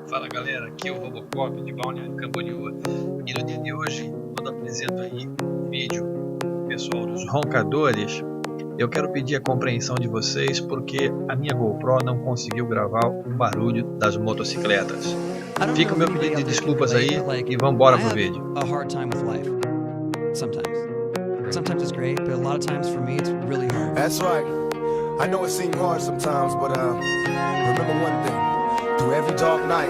Fala galera, aqui é o Robocop de Balneário Camboriú e no dia de hoje, quando apresento aí um vídeo pessoal dos Roncadores, eu quero pedir a compreensão de vocês porque a minha GoPro não conseguiu gravar o barulho das motocicletas. Fica o meu pedido de desculpas aí e vambora pro vídeo. Sometimes it's great, but a lot of times for me it's really hard. That's right. I know it seems hard sometimes, but remember one thing. Through every dark night,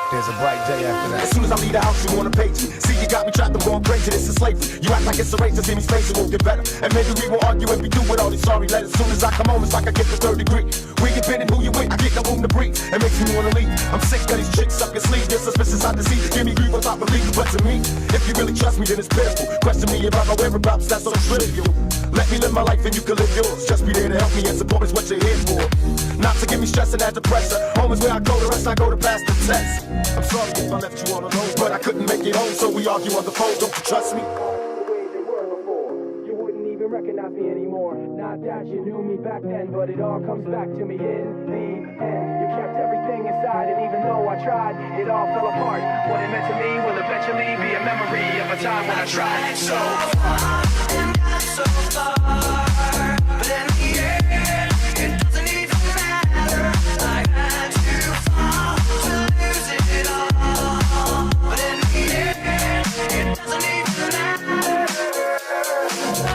there's a bright day after that. As soon as I leave the house, you wanna page me. See, you got me trapped, I'm going crazy, this is slavery. You act like it's a race, to see me space, it won't get better. And maybe we won't argue if we do with all these sorry letters. As soon as I come home, it's like I get the third degree. We get bitten, who you with, I get no room to breathe. It makes me wanna leave. I'm sick of these chicks up your sleeve. You're suspicious, I deceive. Give me grief, I believe. But to me, if you really trust me, then it's pitiful. Question me about my whereabouts, that's so trivial. Let me live my life and you can live yours. Just be there to help me and support is what you're here for. Not to give me stress and add to pressure. Home is where I go, the rest I go to pass the test. I'm sorry if I left you all alone, but I couldn't make it home, so we argue on the phone. Don't you trust me? You wouldn't even recognize me anymore. Not that you knew me back then, but it all comes back to me in the end. You kept everything inside, and even though I tried, it all fell apart. What it meant to me will eventually be a memory of a time when I tried so far and got so far, but in the end, it doesn't even matter. I had to fall to lose it all, but in the end, it doesn't even matter.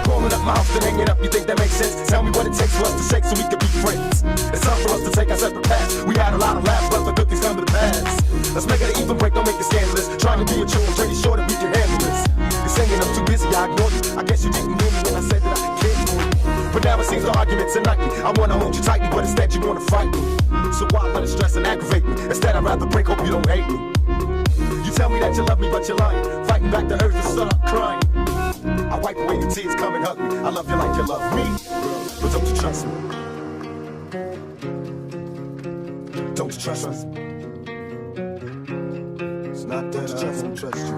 Calling up my house and hanging up, you think that makes sense? Tell me what it takes for us to shake so we can be friends. It's time for us to take our separate paths. We had a lot of laughs, but the good things come to the past. Let's make it an even break, don't make it scandalous. Trying to be a true and pretty sure that we can handle this. You're saying I'm too busy, I ignored you. I guess you didn't hear me when I said that I care for you. But now it seems the arguments are nightly. I wanna hold you tightly, but instead you wanna fight me. So why let it stress and aggravate me? Instead I'd rather break, hope you don't hate me. You tell me that you love me, but you're lying. Fighting back the urge to start crying. I wipe away your tears, come and hug me. I love you like you love me, but don't you trust me? Don't you trust us? It's not that I don't trust you.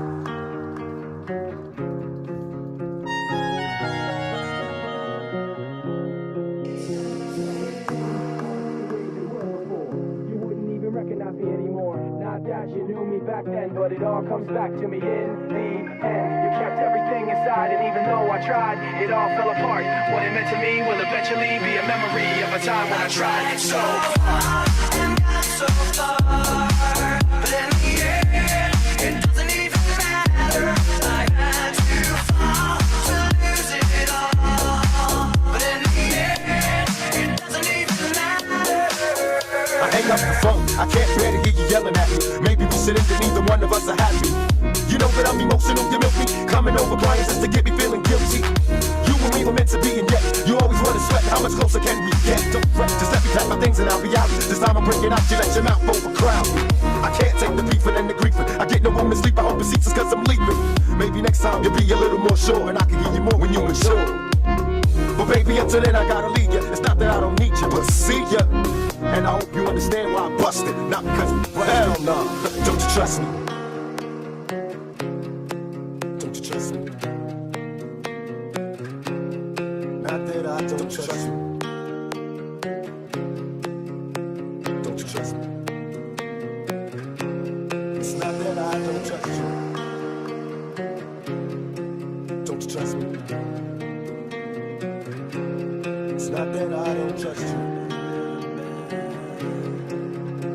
You wouldn't even recognize me anymore. Not that you knew me back then, but it all comes back to me in the end. You kept everything inside, and even though I tried, it all fell apart. What it meant to me will eventually be a memory of a time when I tried so far and got so far, but in the end, it doesn't even matter. I had to fall to lose it all, but in the end, it doesn't even matter. I hang up the phone, I can't bear to hear you yelling at me. Maybe we should end it, neither one of us are happy. You know that I'm emotional, you milk me. Coming over crying just to get me feeling guilty. You and me were meant to be, and yet you always want to sweat. How much closer can we get? Don't fret, just let me pack my things and I'll be out. This time I'm breaking out, you let your mouth overcrowd me. I can't take the beefing and the griefing. I get no room to sleep, I hope it ceases cause I'm leaving. Maybe next time you'll be a little more sure, and I can give you more when you mature. But baby, until then I gotta leave ya. It's not that I don't need you, but see ya. And I hope you understand why I busted. Not because, hell no, don't you trust me? Don't you trust me? Not that I don't trust you. Don't you trust me? It's not that I don't trust you. Don't you trust me? It's not that I don't trust you.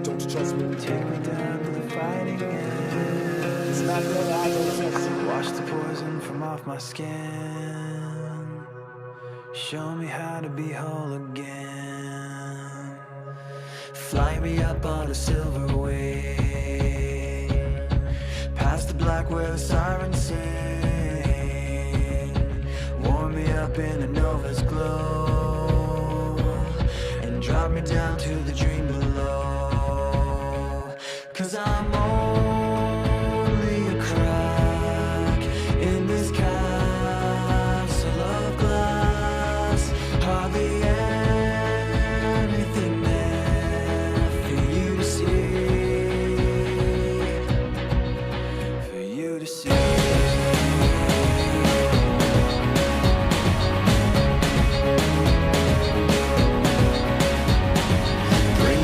Don't you trust me? Take me down to the fighting end. It's not that I don't trust you. Wash the poison from off my skin. Show me how to be whole again. Fly me up on a silver wing, past the black where the sirens sing. Warm me up in a nova's glow, and drop me down to the dream below. 'Cause I'm only a crack in this castle of glass. Hardly anything there for you to see, for you to see. Bring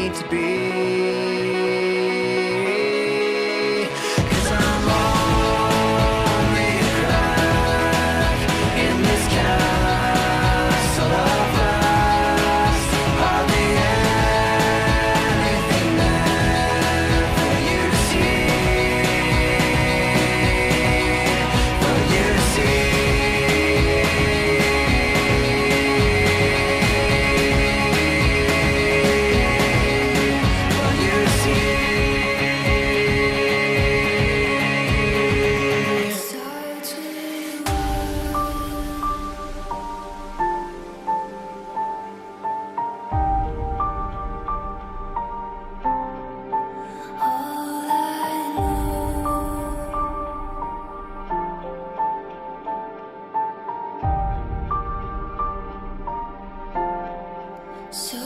need to be. 'Cause I'm only a crack in this castle of rust. Hardly anything there for you to see, for you to see. So